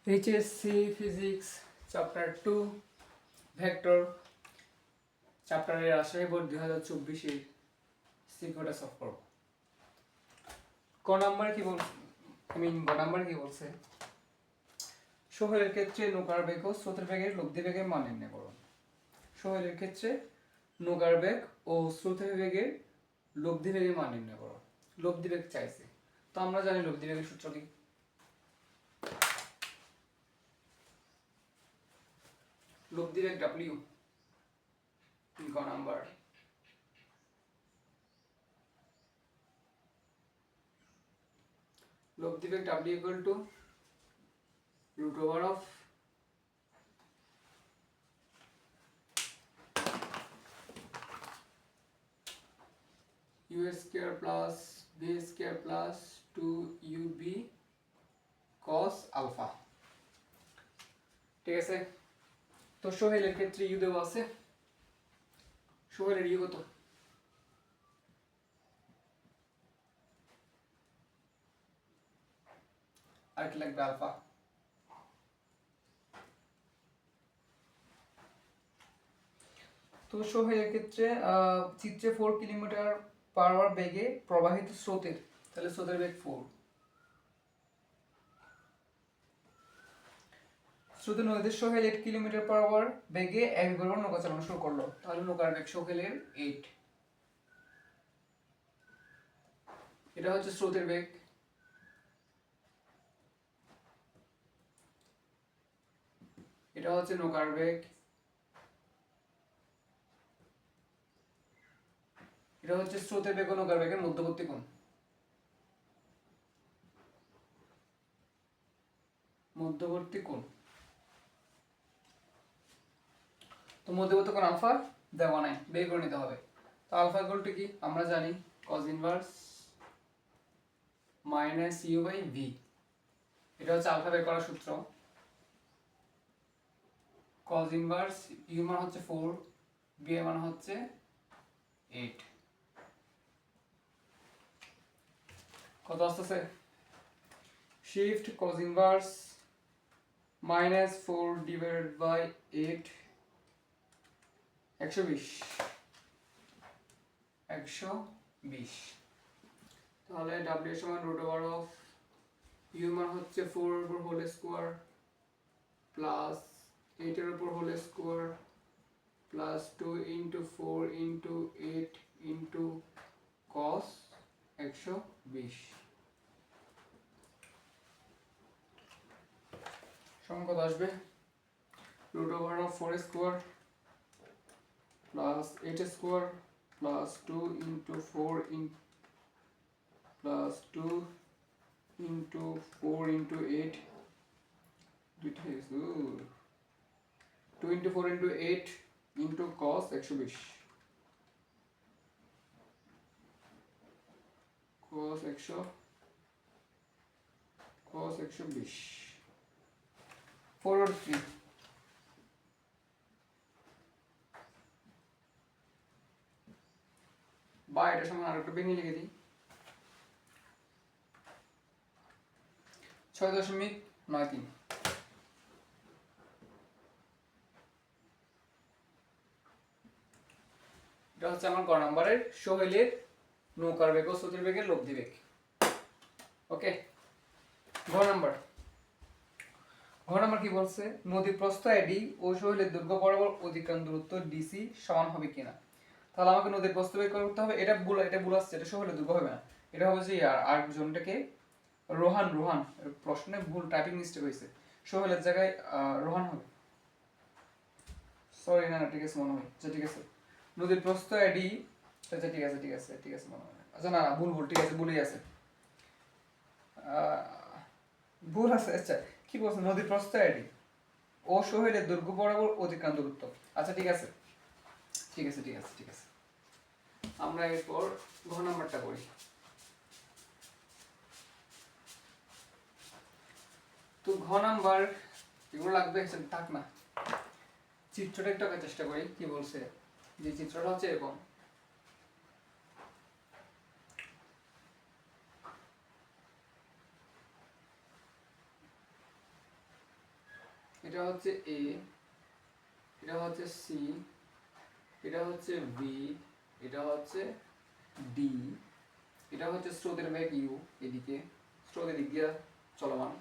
HSC Physics Chapter 2 Vector চ্যাপ্টারের Rajshahi board 2024 সিকিউরিটা solve করব। ক নাম্বার কি বলছে, গ নাম্বার কি বলছে, সোহেলের ক্ষেত্রে নৌকার বেগ ও স্রোতের বেগের লব্ধি বেগের মান নির্ণয় করো। সোহেলের ক্ষেত্রে নৌকার বেগ ও স্রোতের বেগের লব্ধি বেগের মান নির্ণয় করো। লব্ধি বেগ চাইছে, তো আমরা জানি লব্ধি বেগের সূত্র কি, লব্ধি বেগ W। গ নাম্বার লব্ধি বেগ W equal to root over of u square plus b square plus 2ub cos alpha। ঠিক আছে, তো সোহেলের ক্ষেত্রে ইউ দেওয়া আছে, সোহেলের ইউ কত? আর কি লাগবে? আলফা। তো সোহেলের ক্ষেত্রে চিত্রে 4 কিলোমিটার পার আওয়ার বেগে প্রবাহিত স্রোতের, তাহলে স্রোতের বেগ 4। স্রোতে নদীতে সোহেল 8 কিলোমিটার পার আওয়ার বেগে এক বরাবর নৌকা চালানো শুরু করলো, তাহলে নৌকার বেগ সোহেলের 8। এটা হচ্ছে স্রোতের বেগ। এটা হচ্ছে নৌকার বেগ। এটা হচ্ছে স্রোতের বেগ ও নৌকার বেগের মধ্যবর্তী কোণ। মধ্যবর্তী কোণ, তো মধ্যবর্তী কোণ আলফা দেওয়া নাই, বের করে নিতে হবে। তো আলফা ইকুয়াল টু কি আমরা জানি, cos inverse minus U by V. এটা হচ্ছে আলফা বের করার সূত্র। cos ইনভার্স ইউ মান হচ্ছে 4, বি এর মান হচ্ছে 8। কত আসতেছে? Shift cos inverse minus 4 divided by 8, 120। তাহলে w সমান রুট ওভার অফ ইউ মান হচ্ছে 4 এর উপর হোল স্কয়ার প্লাস 8 এর উপর whole square plus 2 into 4 into 8 into cos 120 সমান কত আসবে? Root over of 4 square plus 8 square plus 2 into 4 in plus 2 into 4 into 8, দুইটা 2 into 4 into 8 into cos 120 cos 120 4 और 3 বা এটা সমান আরেকটা ভেঙে লিখে দিই 6.93। এটা হচ্ছে আমার গ নাম্বারের সোহেলের নৌকার বেগ ও স্রোতের বেগের লব্ধি বেগ। ওকে, ঘ নাম্বার কি বলছে, নদীর প্রস্থ এডি ও সোহেলের দৈর্ঘ্য বরাবর অতিক্রান্ত দূরত্ব ডিসি সমান হবে কিনা। তাহলে আমাকে নদীর প্রস্থ বের করতে হবে। এটা ভুল আসছে, এটা সোহেলের দৈর্ঘ্য হবে না, এটা হবে যে আর জনটাকে রোহান প্রশ্নে ভুল টাইপিং মিস্টেক হয়েছে, সোহেলের জায়গায় রোহান হবে। সরি না ঠিক আছে মনে হয়, আচ্ছা ঠিক আছে, নদীর প্রস্থ এডি, আচ্ছা ঠিক আছে মনে হয়, আচ্ছা না ভুল ঠিক আছে, ভুলই আছে, ভুল আছে। আচ্ছা কি বলছে, নদীর প্রস্থ এডি ও সোহেলের দৈর্ঘ্য বরাবর অতিক্রান্ত দূরত্ব। আচ্ছা ঠিক আছে আমরা এরপর ঘ নাম্বারটা করি। তো ঘ নাম্বার এগুলো লাগবে, থাক না, চিত্রটা একটু আঁকার চেষ্টা করি। কি বলছে, যে চিত্রটা হচ্ছে এরকম, এটা হচ্ছে এ, এটা হচ্ছে সি, এটা হচ্ছে বি, এটা হচ্ছে ডি, এটা হচ্ছে স্রোতের বেগ ইউ, এদিকে স্রোতের দিক দিয়ে চলমান।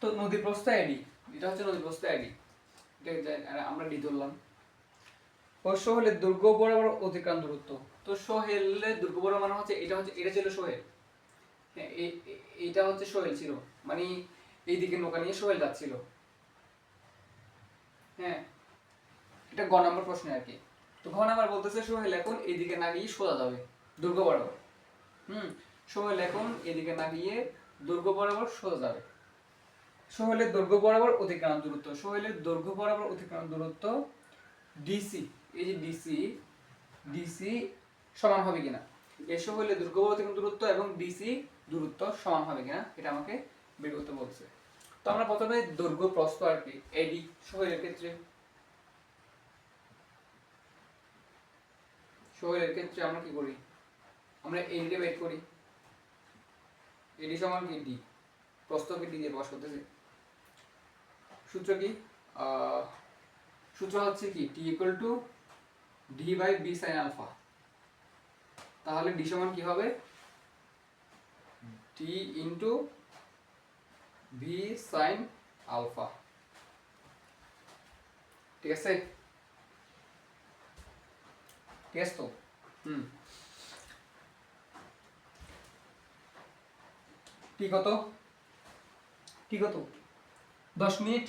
তো নদীর প্রস্থ এডি, এটা হচ্ছে নদীর প্রস্থ এডি, এটা আমরা ডি ধরলাম। ও সোহেলের দৈর্ঘ্য বরাবর অতিক্রান্ত দূরত্ব। তো সোহেলের দৈর্ঘ্য বরাবর মানে হচ্ছে এটা ছিল সোহেল, হ্যাঁ এইটা হচ্ছে সোহেল ছিল, মানে এইদিকে নৌকা নিয়ে সোহেল যাচ্ছিল। হ্যাঁ, এটা গ নম্বর প্রশ্ন আর কি। তো ঘ নাম্বার বলতেছে সোহেল এখন এইদিকে না গিয়ে সোজা যাবে দৈর্ঘ্য বরাবর। সোহেল এখন এদিকে না গিয়ে দৈর্ঘ্য বরাবর সোজা যাবে। সোহেলের দৈর্ঘ্য বরাবর অতিক্রান্ত দূরত্ব, সোহেলের দৈর্ঘ্য বরাবর অতিক্রান্ত দূরত্ব ডিসি, এই যে ডিসি, ডিসি সমান হবে কিনা, এই সোহেলের দৈর্ঘ্য বরাবর অতিক্রান্ত দূরত্ব এবং ডিসি দূরত্ব সমান হবে কিনা এটা আমাকে বের করতে বলছে। তো আমরা প্রথমে দৈর্ঘ্য প্রস্থ আর কি এডি সোহেলের ক্ষেত্রে, সোহেলের ক্ষেত্রে আমরা কি করি, আমরা এডিকে বের করি। এডি সমান কি ডি, প্রস্থকে ডি দিয়ে প্রকাশ করতেছি। সূত্র কি, সূত্র হচ্ছে কি T equal to D by B sine alpha. তাহলে ডি সমান কি হবে, T into V sine alpha. ঠিক আছে, ঠিক আছে তো। টি কত, টি কত 10 মিনিট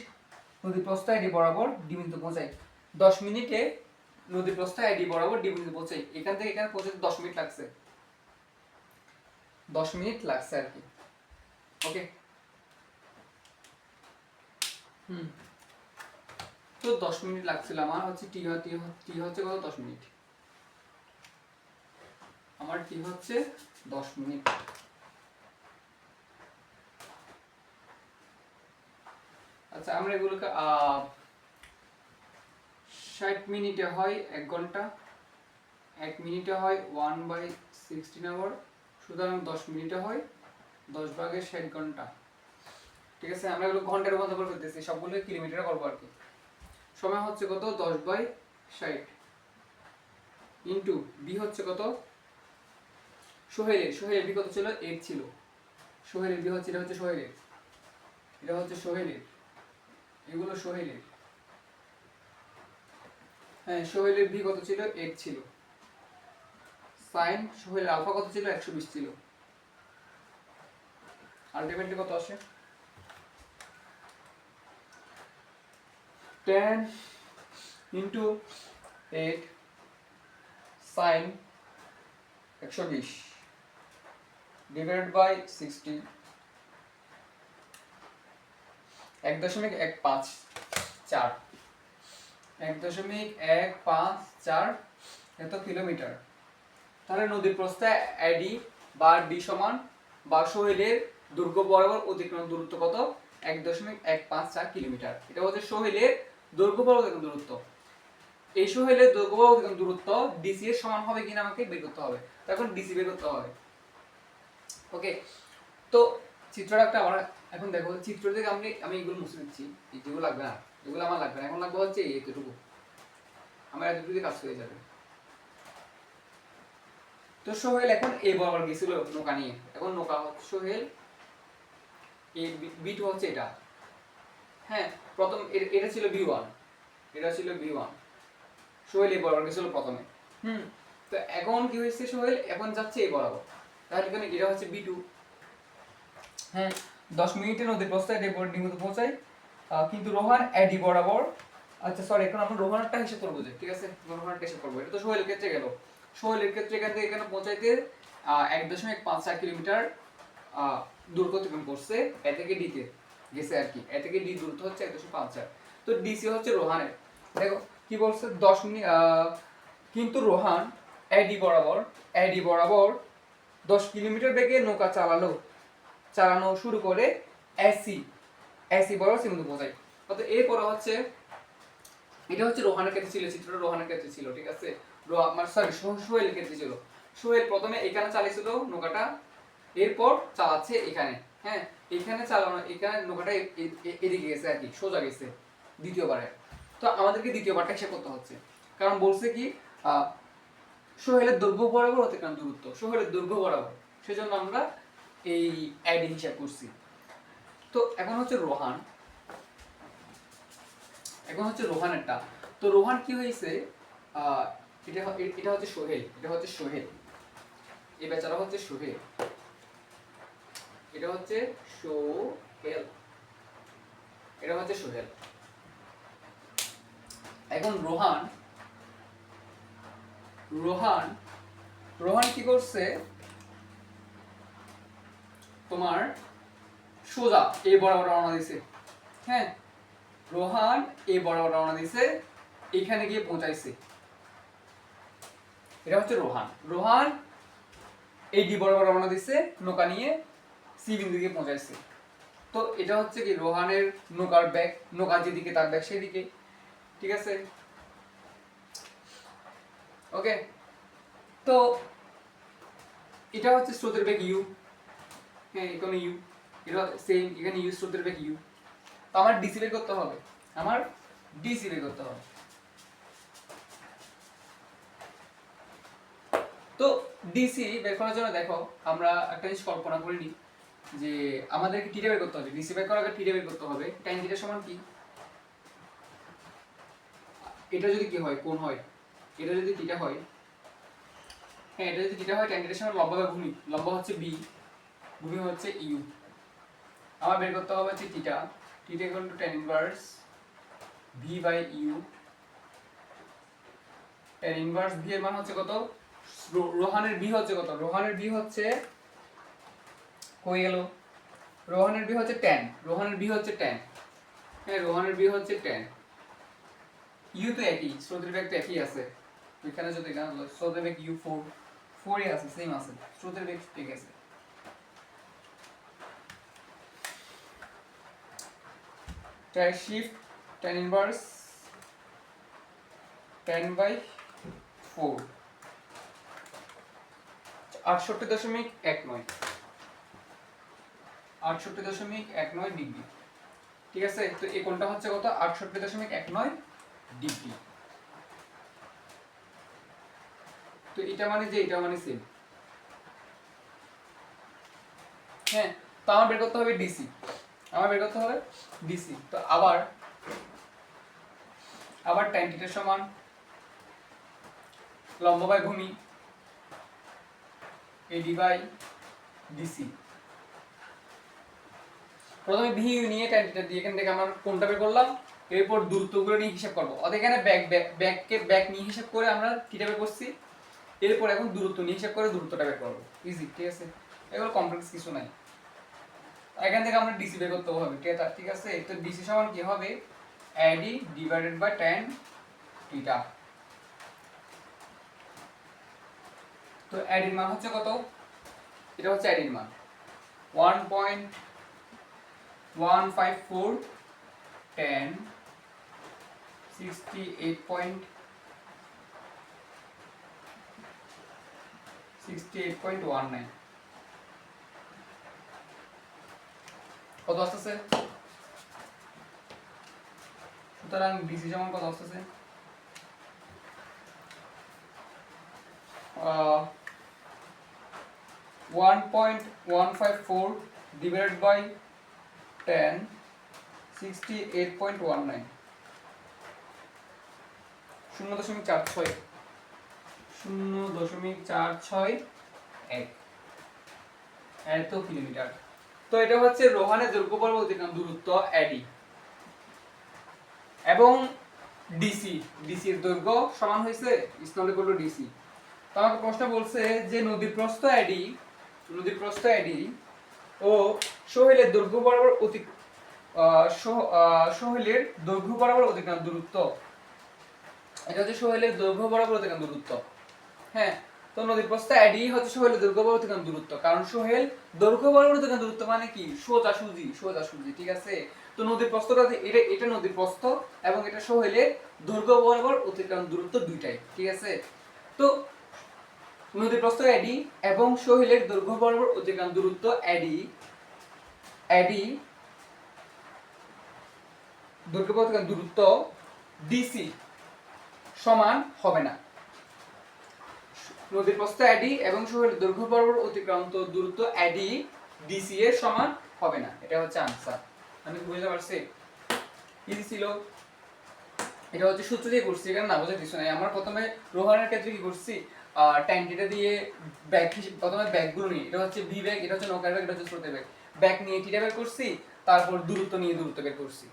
নদী প্রস্থ আইডি বরাবর ডি বিন্দু পৌঁছায়। 10 মিনিটে নদী প্রস্থ আইডি বরাবর ডি বিন্দু পৌঁছায়, এখান থেকে এখানে পৌঁছাতে 10 মিনিট লাগছে, 10 মিনিট লাগছে আর কি। ওকে, তো 10 মিনিট লাগছিল আমার, হচ্ছে টি হচ্ছে কত 10 মিনিট, আমার টি হচ্ছে 10 মিনিট। আচ্ছা আমরা এগুলোকে 60 মিনিটে হয় 1 ঘন্টা, 1 মিনিটে হয় 1/16 আওয়ার, সুতরাং 10 মিনিটে হয় 10 ভাগে 60 ঘন্টা। ঠিক আছে, আমরা এগুলো ঘন্টার রূপান্তর করে ফেলতেছি, সবগুলো কিলোমিটারে করবো আর কি। সময় হচ্ছে কত 10/60 ইন্টু বি হচ্ছে কত, সোহেলের বি কত ছিল 8 ছিল, সোহেলের বি হচ্ছে, এটা হচ্ছে সোহেলের, এটা হচ্ছে সোহেলের, এগুলো সোহেলের। হ্যাঁ, সোহেলের বি কত ছিল 8 ছিল, সাইন সোহেলের আলফা কত ছিল 120 ছিল। আলটিমেটলি কত আসে, 10 ইন্টু 8 সাইন 120 ডিভাইডেড বাই 60, 1.154, 1.154 এত কিলোমিটার। তাহলে নদীর প্রস্থ আইডি বা ডি সমান বা সোহেলের দৈর্ঘ্য বরাবর অতিক্রমণ দূরত্ব কত, 1.154 কিলোমিটার। এটা হচ্ছে সোহেলের দৈর্ঘ্য বরাবর অতিক্রমণ দূরত্ব। এই সোহেলের দৈর্ঘ্য বরাবর অতিক্রমণ দূরত্ব ডিসি এর সমান হবে কিনা আমাকে বের করতে হবে, তখন ডিসি বের করতে হবে। ওকে, তো চিত্রটা একটা আমার, এখন দেখো চিত্র থেকে আমি এগুলো মুছে দিচ্ছি, যেগুলো লাগবে না, এগুলো আমার লাগবে না, এখন লাগবে হচ্ছে এইটুকু, আমার এতটুকু কাজ হয়ে যাবে। তো সোহেল এখন এ বরাবর গেছিল নৌকা নিয়ে, এখন নৌকা হচ্ছে সোহেল এ, বি2 হচ্ছে এটা। হ্যাঁ, প্রথম এটা ছিল বি1, এটা ছিল বি1, সোহেল এ বরাবর গেছিল প্রথমে। তো এখন কি হয়েছে, সোহেল এখন যাচ্ছে এ বরাবর, তাহলে এখানে এটা হচ্ছে বি2। হ্যাঁ, 10 মিনিটে নদীর প্রস্থ এডি বরাবর পৌঁছায়, কিন্তু রোহান এডি বরাবর, আচ্ছা সরি, এখন আমরা রোহানটা হিসাব করবো যে, ঠিক আছে রোহানটা হিসাব করবো। এটা তো সোহেলের ক্ষেত্রে গেল, সোহেলের ক্ষেত্রে এখান থেকে এখানে পৌঁছাইতে 1.54 কিলোমিটার দূরত্ব অতিক্রম করছে, এ থেকে ডিতে গেছে আর কি, এ থেকে ডি দূরত্ব হচ্ছে 1.54। তো ডিসি হচ্ছে রোহানের, দেখো কি বলছে 10 মিনিট, কিন্তু রোহান এডি বরাবর 10 কিলোমিটার বেগে নৌকা চালানো শুরু করে এসি বরাবর সীমান্ত পৌঁছায়। অর্থাৎ এরপরে হচ্ছে, এটা হচ্ছে রোহানের ক্ষেত্রে ছিল, চিত্রটা রোহানের ক্ষেত্রে ছিল, ঠিক আছে, সোহেলের ক্ষেত্রে ছিল। সোহেল প্রথমে এখানে চালিয়েছিল নৌকাটা, এরপর চালাচ্ছে এখানে। হ্যাঁ, এখানে চালানো, এখানে নৌকাটা এদিকে গেছে আর কি, সোজা গেছে দ্বিতীয়বারে। তো আমাদেরকে দ্বিতীয়বারটা হিসাব করতে হচ্ছে, কারণ বলছে কি সোহেলের দৈর্ঘ্য বরাবর অতিক্রান্ত দূরত্ব, সোহেলের দৈর্ঘ্য বরাবর, সেজন্য আমরা এই আইডি হিসাব করছি। তো এখন হচ্ছে রোহান, এখন হচ্ছে রোহানেরটা। তো রোহান কি হয়েছে, এটা হচ্ছে সোহেল, এটা হচ্ছে সোহেল, এই বেচারা হচ্ছে সোহেল, এটা হচ্ছে সোহেল, এটা হচ্ছে সোহেল। এখন রোহান রোহান রোহান কি করছে, তোমার সোজা এই বরাবর রওনা দিছে। হ্যাঁ, রোহান এই বরাবর রওনা দিছে, এখানে গিয়ে পৌঁছাইছে। এটা হচ্ছে রোহান, রোহান এই ডি বরাবর রওনা দিছে নৌকা নিয়ে, সি বিন্দু গিয়ে পৌঁছাইছে। তো এটা হচ্ছে কি রোহানের নৌকার ব্যাগ, নৌকা যেদিকে তার ব্যাগ সেদিকে, ঠিক আছে। ওকে, তো এটা হচ্ছে স্রোতের বেগ ইউ। হ্যাঁ, এখানে ইউ, এটা সেম, এখানে ইউ স্রোতের বেগ ইউ। তো আমার ডিসি বের করতে হবে, আমার ডিসি বের করতে হবে। তো ডিসি বের করার জন্য দেখো আমরা একটা জিনিস কল্পনা করে নিই, যে আমাদেরকে টিটা বের করতে হবে, ডিসি বের করার আগে টিটা বের করতে হবে। tan থিটা সমান কি, এটা যদি কি হয়, কোণ হয়, এটা যদি থিটা হয়, হ্যাঁ এটা যদি থিটা হয়, tan থিটা সমান লম্বা বাই ভূমি, লম্বা হচ্ছে বি, ভূমি হচ্ছে ইউ। আমার বের করতে হবে হচ্ছে theta, theta equal to tan inverse V by U. tan inverse V এর মান হচ্ছে কত, রোহানের বি হচ্ছে কত, রোহানের বি হচ্ছে কই গেল, রোহানের বি হচ্ছে tan, রোহানের বি হচ্ছে tan, হ্যাঁ রোহানের বি হচ্ছে tan। ইউ তো একই, স্রোতের বেগ তো একই আছে, এখানে যদি স্রোতের বেগ ইউ 4 ই আছে, সেম আছে, স্রোতের বেগ ঠিক আছে। তাই শিফট tan ইনভার্স 10/4 68.19 68.19 ডিগ্রি, ঠিক আছে। তো এই কোণটা হচ্ছে কত, 68.19 ডিগ্রি। তো এটা মানে যে এটা মানে সেম। হ্যাঁ, তো আমার বের করতে হবে ডিসি, আমার বের করতে হবে ডিসি। তো আবার tan থিটা সমান লম্ব বাই ভূমি এডি বাই ডিসি। প্রথমে ভি ইউ নিয়ে tan থিটা দিয়ে এখান থেকে আমরা কোণটা বের করলাম, এরপর দূরত্বগুলো নিয়ে হিসাব করব। অর্থাৎ এখানে ব্যাক নিয়ে হিসাব করে আমরা থিটা বের করছি, এরপর এখন দূরত্ব নিয়ে হিসাব করে দূরত্বটা বের করব, ইজি, ঠিক আছে। এগুলো কমপ্লেক্স কিছু নাই। এখান থেকে আমরা ডিসি বের করতে হবে, ঠিক আছে। তো ডিসি সমান কি হবে, এডি ডিভাইডেড বাই tan থিটা। তো এডির মান হচ্ছে কত, এটা হচ্ছে এডির মান 1.154 tan 68.19 কত আসতেছে। সুতরাং ডিসি সমান কত আসতেছে, 1.154 divided by tan 68.19 0.46 এত কিলোমিটার। তো এটা হচ্ছে রোহানের দৈর্ঘ্য বরাবর অতিক্রান্ত দূরত্ব এডি, এবং ডিসি এর দৈর্ঘ্য সমান হয়েছে স্নল ইকুয়াল টু ডিসি। তো আমাকে প্রশ্ন বলছে যে নদীর প্রস্থ এডি ও সোহেলের দৈর্ঘ্য বরাবর সোহেলের দৈর্ঘ্য বরাবর অতিক্রান্ত দূরত্ব, এটা হচ্ছে সোহেলের দৈর্ঘ্য বরাবর অতিক্রান্ত দূরত্ব। হ্যাঁ, তো নদীর প্রস্থ এডি হচ্ছে সোহেলের দৈর্ঘ্য বরাবর অতিক্রান্ত দূরত্ব, কারণ সোহেল দৈর্ঘ্য বরাবর অতিক্রান্ত দূরত্ব মানে কি, সোজাসুজি, ঠিক আছে। তো নদীর প্রস্থটা এটা নদীর প্রস্থ, এবং এটা সোহেলের দৈর্ঘ্য বরাবর অতিক্রান্ত দূরত্ব দুইটাই, ঠিক আছে। তো নদীর প্রস্থ এডি এবং সোহেলের দৈর্ঘ্য বরাবর অতিক্রান্ত দূরত্ব এডি, এডি দৈর্ঘ্য পথ দূরত্ব ডিসি সমান হবে না। নদীর প্রস্থ এডি এবং শহরের দৈর্ঘ্য বরাবর অতিক্রান্ত দূরত্ব এডি ডিসি এর সমান হবে না। এটা হচ্ছে আনসার। আমি বুঝতে পারছি, ইজি ছিল। এটা হচ্ছে সূত্র দিয়ে করছি, এখানে না বোঝার কিছু নাই। আমরা প্রথমে রোহানের ক্ষেত্রে কি করছি, tan থিটা দিয়ে ব্যাক প্রথমে ব্যাকগুলো নিয়ে, এটা হচ্ছে ভি ব্যাক, এটা হচ্ছে নৌকার ব্যাক, এটা হচ্ছে স্রোতের ব্যাক, ব্যাক নিয়ে থিটা বের করছি, তারপর দূরত্ব নিয়ে দূরত্ব বের করছি।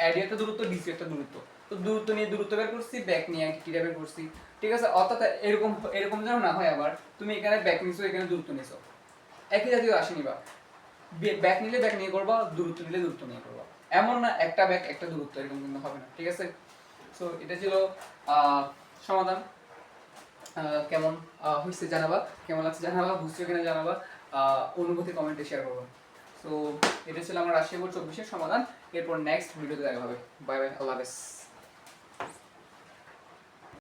এডি একটা দূরত্ব, ডিসি একটা দূরত্ব, তো দূরত্ব নিয়ে দূরত্ব বের করছি, ব্যাক নিয়ে থিটা বের করছি, ঠিক আছে। অর্থাৎ এরকম এরকম যেন না হয় আবার তুমি এখানে ব্যাক নিছো এখানে দূরত্ব নিছো, একই জাতীয় রাশি নিবা, ব্যাক নিলে ব্যাক নিয়ে করবা, দূরত্ব নিলে দূরত্ব নিয়ে করবা, এমন না একটা ব্যাক একটা দূরত্ব, এরকম কিন্তু হবে না, ঠিক আছে। সো এটা ছিল সমাধান। কেমন হয়েছে জানাবা, কেমন লাগছে জানাবা, বুঝছো কিনা জানাবা, অনুভূতি কমেন্টে শেয়ার করবা। সো এটা ছিল আমার রাশি বোর্ড 24-এর সমাধান। এরপর নেক্সট ভিডিওতে দেখা হবে। বাই বাই, আল্লাহ হাফেজ।